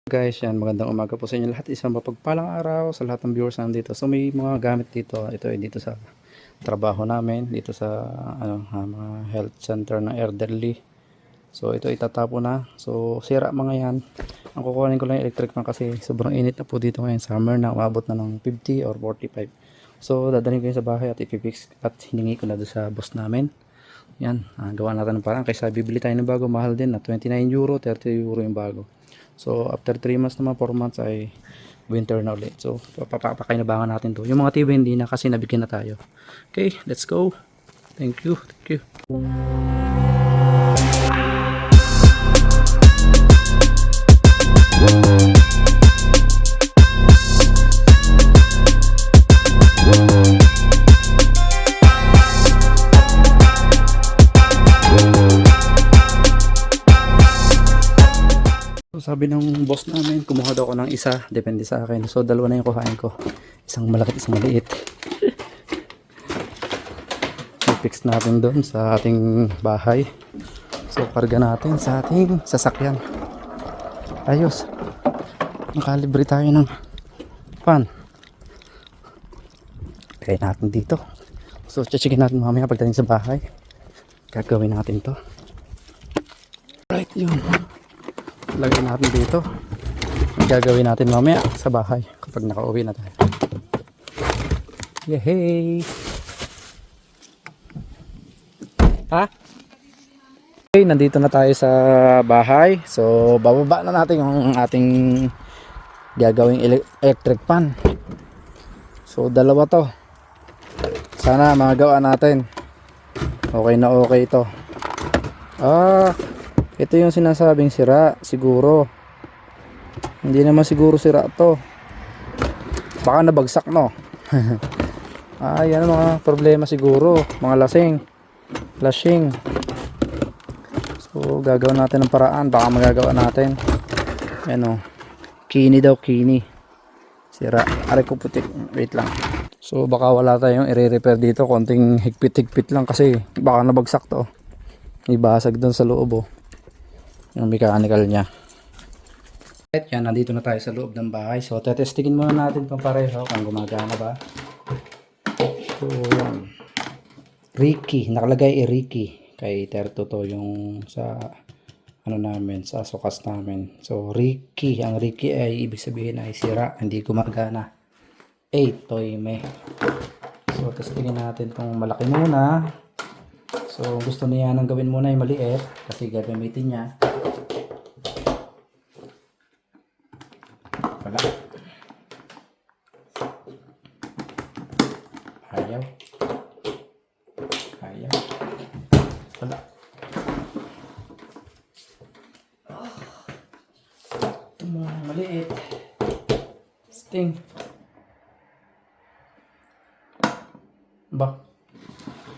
Guys, yan, magandang umaga po sa inyo lahat. Isang mapagpalang araw sa lahat ng viewers nandito. So may mga gamit dito. Ito ay dito sa trabaho namin, dito sa mga health center ng elderly. So ito itatapo na. So sira mga yan. Ang kukuhanin ko lang yung electric fan kasi sobrang init na po dito ngayon. Summer na, umabot na ng 50 or 45. So dadalhin ko yun sa bahay at ipipix at hiningi ko na doon sa boss namin. Yan, gawa natin ng parang kaysa bibili tayo ng bago, mahal din na 29 euro, 30 euro yung bago. So after 3 months naman, 4 months ay winter na ulit. So papakinabangan natin to. Yung mga TV hindi na kasi nabigyan na tayo. Okay, let's go. Thank you. Thank you. Sabi ng boss namin, kumuha daw ako ng isa, depende sa akin. So dalawa na yung kuhain ko, isang malaki, isang maliit. So fix natin doon sa ating bahay. So karga natin sa ating sasakyan. Ayos, nakalibre tayo ng fan. Kaya natin dito. So checkin natin mamaya pagdating sa bahay. Gagawin natin to. Right, yun. Lagay natin dito. Gagawin natin mamaya sa bahay kapag nakauwi na tayo. Yehey! Ha? Okay, nandito na tayo sa bahay. So bababa na natin yung ating gagawing electric fan. So dalawa to. Sana magawa natin. Okay na okay ito. Ito yung sinasabing sira, siguro. Hindi naman siguro sira to. Baka nabagsak, no? Yan mga problema siguro. Mga flashing. So, gagawin natin ng paraan. Baka magagawa natin. Ayan o. Kini daw, kini. Sira. Aray ko putik. Wait lang. So, baka wala tayong i-repair dito. Konting higpit-higpit lang kasi baka nabagsak to. Ibasag doon sa loob, oh. Yung mechanical niya. Right, yan, nandito na tayo sa loob ng bahay. So tetestingin muna natin kung pareho kung gumagana ba. So yan, Ricky, nakalagay Ricky kay Terto to yung sa namin, sa sukas namin. So Ricky, ang Ricky ay ibig sabihin ay sira, hindi gumagana. Toime. So testingin natin kung malaki muna. So gusto niya nang gawin muna yung maliit kasi gagamitin niya. Wala. Ayaw. Wala. Ito mga maliit. Sting. Ba?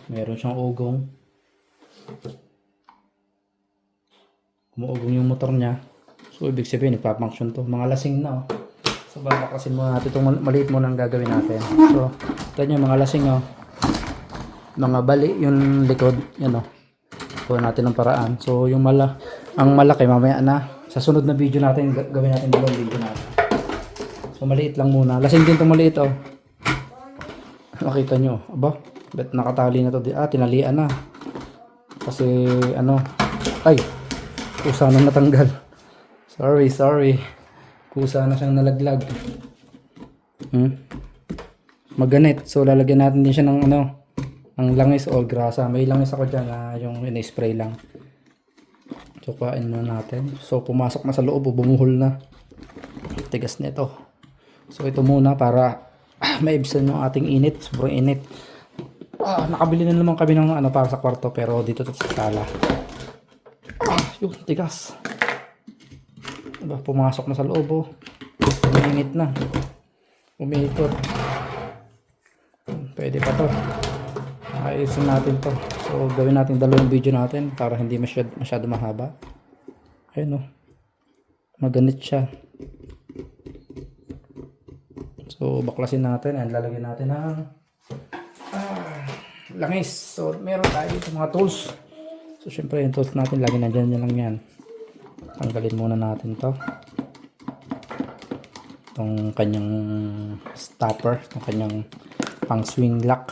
Meron siyang ugong. Umuugong yung motor niya. So ibig sabihin nagpa-function to. Mga lasing na, oh. So babaklasin muna natin itong maliit muna ang gagawin natin. So ito nyo mga lasing, oh. Mga bali yung likod. Yan, oh. Kuha natin ng paraan. So yung ang malaki mamaya na. Sa sunod na video natin gawin natin dalawang video natin. So maliit lang muna. Lasing din itong maliit, oh. Makita nyo. Aba, bet nakatali na to. Tinalian na. Kasi ay, kusa na natanggal. Sorry. Kusa na siyang nalaglag. Maganit. So lalagyan natin din siya ng ng langis o grasa. May langis ako dyan na yung in-spray lang. So kuhain muna natin. So pumasok na sa loob, bumuhol na. Tigas na ito. So ito muna para maibsan yung ating init. Sobrang init. Nakabili na naman kami ng para sa kwarto pero dito sa sala. Yung tigas. Diba, pumasok na sa loob, oh. Umiinit na. Umiikot. Pwede pa to. Ayusin natin to. So gawin natin dalawang video natin para hindi masyado mahaba. Ayun, oh. Maganit siya. So baklasin natin and lalagyan natin ng langis. So meron tayo dito mga tools. So syempre yung tools natin lagi nandiyan lang yan. Tanggalin muna natin to. Itong kanyang stopper, itong kanyang pang swing lock.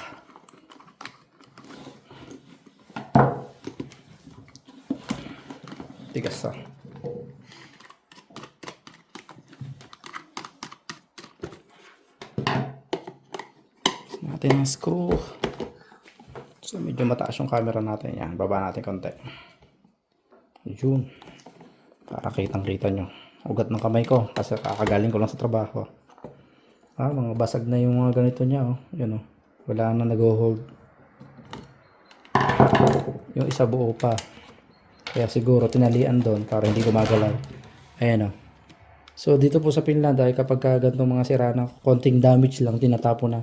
Tigas ah. Natin ang screw. So medyo mataas yung camera natin. Yan, baba natin konti. Yun. Para kitang kita nyo. Ugat ng kamay ko kasi kakagaling ko lang sa trabaho. Mga basag na yung mga ganito niya. Oh. Yun, oh. Wala na nag-hold. Yung isa buo pa. Kaya siguro tinalian doon para hindi gumagalaw. Ayan, oh. So dito po sa Finland ay kapag ganitong mga sira na konting damage lang tinatapo na.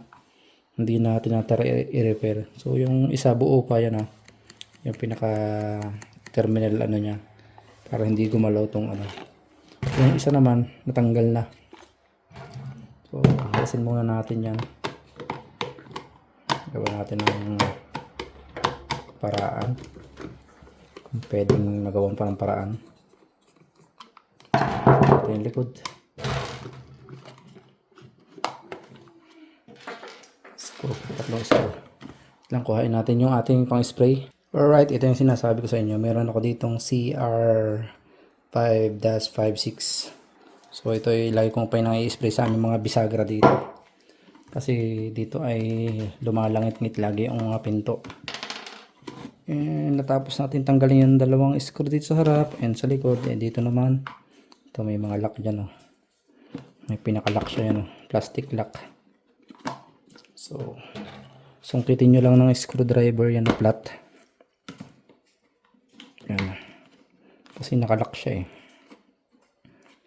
Hindi na tinatara i-repair. So yung isa buo pa yan, oh. Yung pinaka terminal ano niya para hindi gumalaw tong ano. Yung isa naman natanggal na. So alisin muna natin yan. Gawin natin ng paraan. Kung pwedeng magawan pa ng paraan. Ito yung likod. Screw. Tatlong screw. Lang kuhain natin yung ating pang spray. Alright, ito yung sinasabi ko sa inyo. Meron ako ditong CR5-56. So ito ay lagi kong pa nang i-spray sa aming mga bisagra dito. Kasi dito ay lumalangit-ngit lagi ang mga pinto. And natapos natin tanggalin yung dalawang screw dito sa harap and sa likod. And dito naman, ito may mga lock dyan. Oh. May pinaka-lock siya yan. Oh. Plastic lock. So, sungkitin nyo lang ng screwdriver yan na flat. Yan. Kasi nakalock siya eh.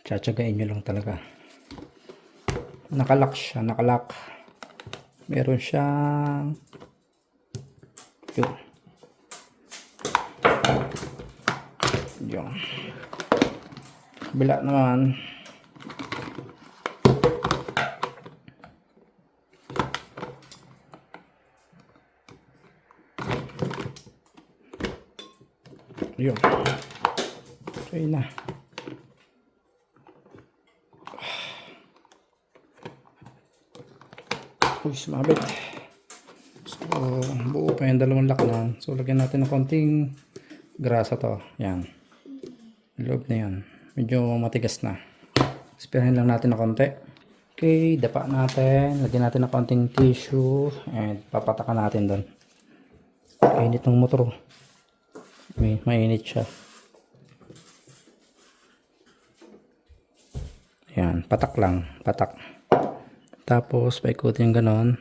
Tsatsagain nyo lang talaga. Nakalock siya, nakalock. Meron siyang yun. Yun. Bila naman. Yun. Okay na. Uy, sumabit. So, buo pa yung dalawang lock lang. So, lagyan natin ng konting grasa to. Yan. Loob na yan. Medyo matigas na. Spirahin lang natin ng konti. Okay, dapa natin. Lagyan natin ng konting tissue. And papatakan natin doon. Init ng motor. Mainit siya. Yan, patak lang. Patak. Tapos, paikutin yung ganon.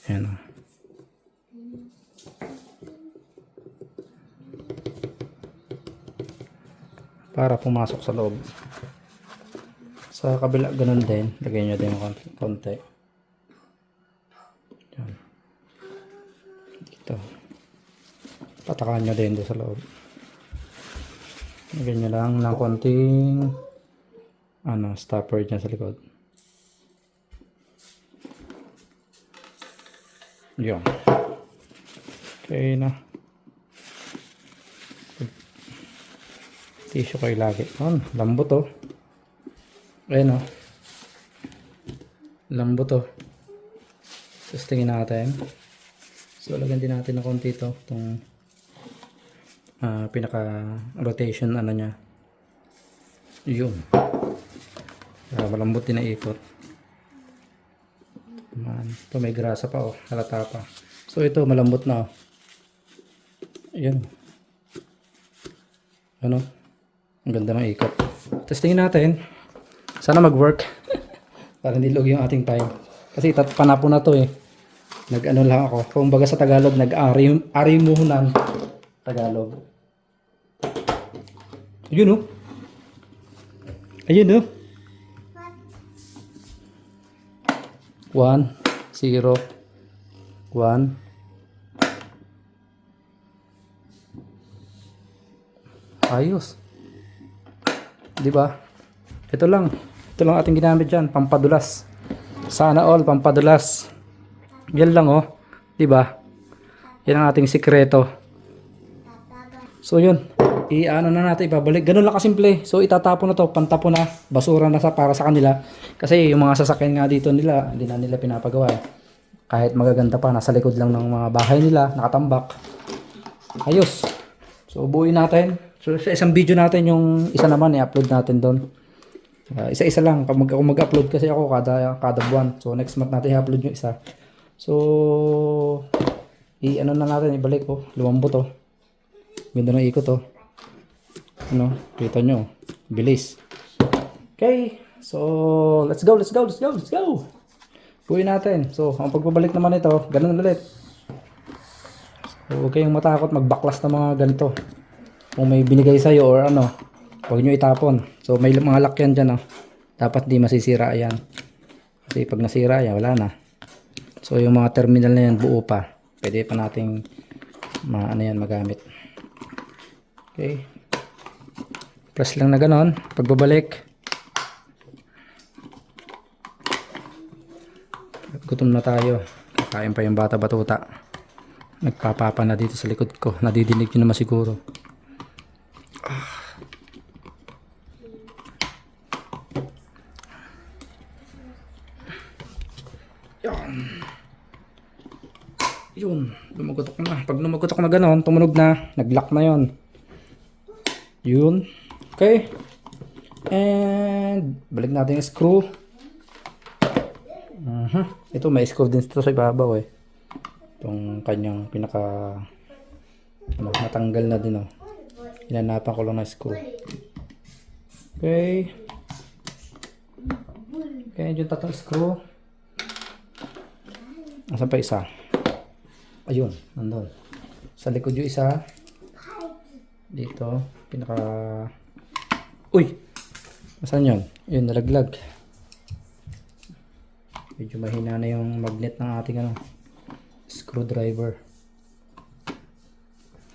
Ayan o. Para pumasok sa loob. Sa kabila, ganon din. Lagyan nyo din ng konti. Ayan. Dito. Patakan nyo din doon sa loob. Lagyan nyo lang ng konting stopper dyan sa likod. Yun. Okay na. Tissue kayo lagi. Lambot oh. Ayan oh. Lambot oh. Testingin natin. So lagyan din natin ng konti ito. Itong pinaka rotation ano niya. Yun. Malambot din na ikot. Ito may grasa pa oh, halata pa. So ito malambot na oh. Ayan. Ano? Ang ganda ng ikot. Testingin natin. Sana mag-work. Para hindi log yung ating time. Kasi panapo na to eh. Nag-ano lang ako. Kung baga sa Tagalog, nag-arimuhunan. Tagalog. Ayun oh. Ayun oh. 1, 0, 1. Ayos. Di ba? Ito lang ating ginamit diyan, pampadulas. Sana all pampadulas. Yan lang oh. Di ba? Yan ang ating sikreto. So yun. i-ano na natin, ibabalik. Ganun lang kasimple. So itatapon na to, pantapon na, basura na para sa kanila. Kasi yung mga sasakyan nga dito nila, hindi na nila pinapagawa. Kahit magaganda pa, nasa likod lang ng mga bahay nila, nakatambak. Ayos. So buuin natin. So sa isang video natin, yung isa naman i-upload natin doon. Isa-isa lang. Kung mag-upload kasi ako kada buwan. So next month natin i-upload yung isa. So i-ano na natin, ibalik ko. Lumambot to. Ganda ng ikot to. Ano, kita nyo. Bilis. Okay. So let's go. Buuin natin. So ang pagbabalik naman ito, ganun ulit. So huwag kayong matakot magbaklas ng mga ganito. Kung may binigay sa'yo or ano, huwag nyo itapon. So may mga lock yan dyan. Oh. Dapat di masisira yan. Kasi pag nasira yan, wala na. So yung mga terminal na yan, buo pa. Pwede pa nating ano yan, magamit. Okay. Press lang na ganon. Pagbabalik. Gutom na tayo. Kakain pa yung bata batuta. Nagpapapa na dito sa likod ko. Nadidinig nyo naman siguro. Yun, lumagotok na. Pag lumagotok na gano'n, tumunog na, nag-lock na yon. Yun. Okay. And balik natin yung screw. Ito may screw din ito sa ibabaw eh. Itong kanyang pinaka natanggal na din oh. Hinanapan ko lang na screw. Okay. Okay, yung tatlong screw. Nasaan pa isa? Ayun, nandun. Sa likod yung isa. Dito, pinaka... Uy! Nasaan yun? Yun, nalaglag. Medyo mahina na yung magnet ng ating ano, screwdriver.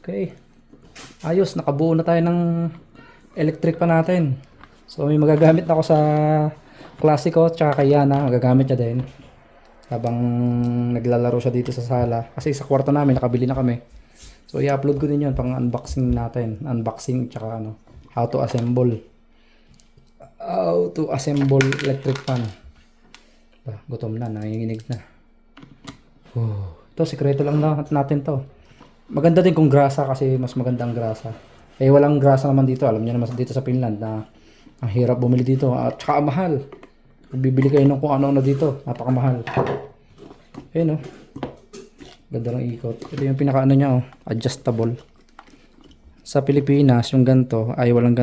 Okay. Ayos, nakabuo na tayo ng electric pa natin. So may magagamit na ako sa Classico tsaka kay Yana, magagamit niya din. Habang naglalaro siya dito sa sala. Kasi sa kwarto namin, nakabili na kami. So i-upload ko din yun pang unboxing natin. Unboxing tsaka ano, how to assemble. How to assemble electric fan. Gutom na, nanginginig na. Ito, sikreto lang natin to. Maganda din kung grasa kasi mas maganda ang grasa. Eh walang grasa naman dito. Alam niyo naman dito sa Finland na ang hirap bumili dito. At saka mahal. Bibili kayo ng kung ano-ano dito. Napakamahal. Ayun o. Ganda ng ikot. Ito yung pinaka-ano niya oh. Adjustable. Sa Pilipinas, yung ganto ay walang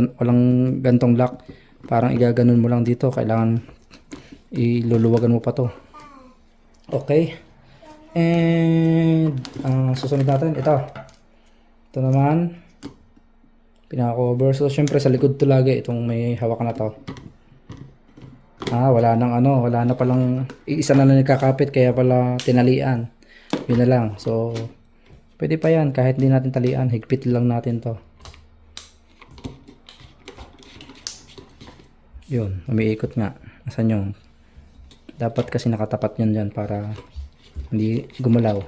gantong lock. Parang igaganon mo lang dito. Kailangan iluluwagan mo pa to. Okay. And susunod natin ito naman pinaka-cover. So syempre sa likod to lagi itong may hawak na to. Wala na palang isa na lang nakakapit kaya pala tinalian. Yun na lang. So pwede pa yan kahit hindi natin talian, higpit lang natin to. Yun, umiikot nga. Asan yung dapat kasi nakatapat yun dyan para hindi gumalaw.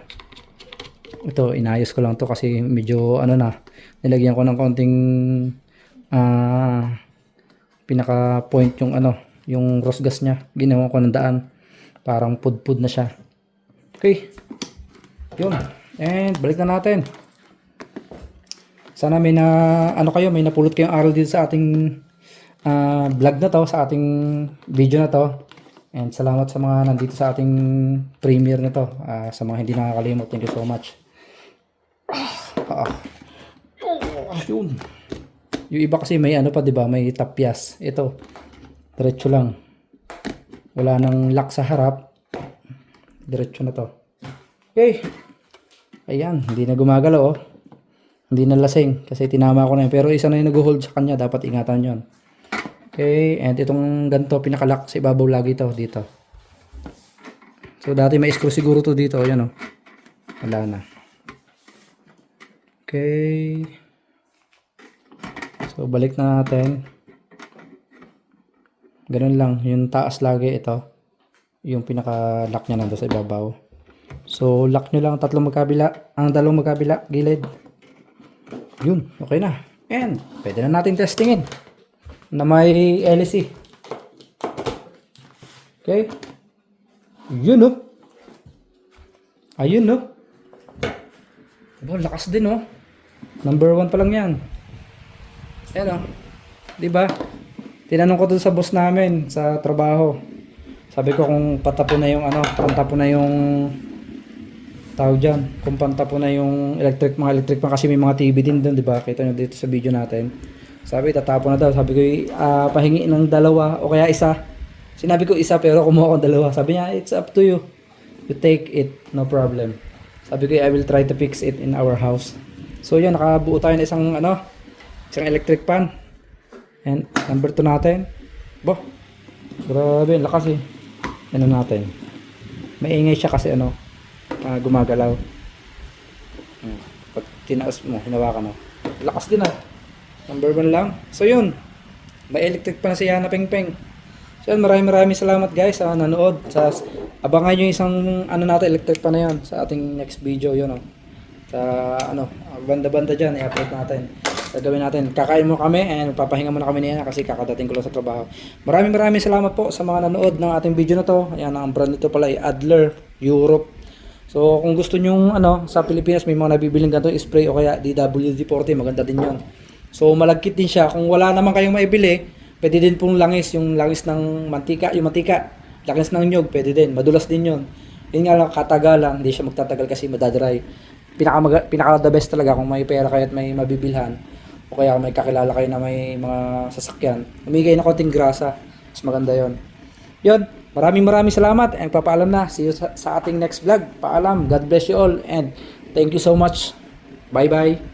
Ito, inayos ko lang to kasi medyo ano na, nilagyan ko ng konting pinaka point yung ano, yung rosgas nya. Ginawa ko ng daan. Parang pudpud na siya. Okay. Yun. And balik na natin. Sana may may napulot kayong aral dito sa ating vlog na to, sa ating video na to. And salamat sa mga nandito sa ating premiere nito. Sa mga hindi nakakalimot, thank you so much. Yun. Yung iba kasi may ano pa, 'di ba? May tapyas. Ito. Diretso lang. Wala nang lock sa harap. Diretso na to. Okay. Ayan, hindi na gumagalaw oh. Hindi na lasing kasi tinama ko na yun. Pero isa na yung nag-hold sa kanya, dapat ingatan 'yon. Okay, and itong ganito pinakalock sa ibabaw lagi to dito. So dati may screw siguro to dito, ayan oh. Wala na. Okay. So balik na natin. Ganun lang, yung taas lagi ito. Yung pinaka-lock niya nandoon sa ibabaw. So lock nyo lang tatlong magkabila, ang dalawang magkabila, gilid. Yun, okay na. And pwede na natin testingin na may LC. Okay. Yun oh. Ayun no. Lakas din oh. Number 1 pa lang yan. Ayan oh. Diba? Tinanong ko dun sa boss namin sa trabaho. Sabi ko kung patapo na yung pantapo na yung tawag dyan. Kung pantapo na yung mga electric pan kasi may mga TV din dun, diba? Kita nyo dito sa video natin. Sabi tatapo na daw. Sabi ko pahingi ng 2 o kaya isa. Sinabi ko isa pero kumuha ko 2. Sabi niya it's up to you. You take it, no problem. Sabi ko I will try to fix it in our house. So yun, nakabuo tayo ng isang electric pan. And number 2 natin. Grabe, lakas eh. Natin. Maingay siya kasi gumagalaw. Pag tinaas mo, hinawakan mo. Lakas din ah. Number 1 lang. So yun, may electric pan si Yana Peng Peng. So maraming salamat guys sa nanood. Abangan nyo isang natin electric pan na yan sa ating next video yun sa banda-banda dyan i-upload natin. Gagawin natin. Kakain mo kami and papahinga muna kami niya kasi kakadating ko lang sa trabaho. Maraming salamat po sa mga nanood ng ating video na to. Ayan, ang brand nito pala ay Adler Europe. So kung gusto nyong sa Pilipinas may mga nabibiling ganito spray o kaya DWD-40, maganda din yun. So malagkit din siya. Kung wala naman kayong maibili, pwede din pong langis, yung langis ng mantika, langis ng nyog, pwede din, madulas din yun. Yun nga lang, katagalan, hindi siya magtatagal kasi madadry. Pinaka the best talaga kung may pera kayo at may mabibilhan, o kaya may kakilala kayo na may mga sasakyan, umigay na konting grasa, mas maganda yon. Yun, maraming salamat, and papaalam na, see you sa ating next vlog. Paalam, God bless you all, and thank you so much. Bye bye.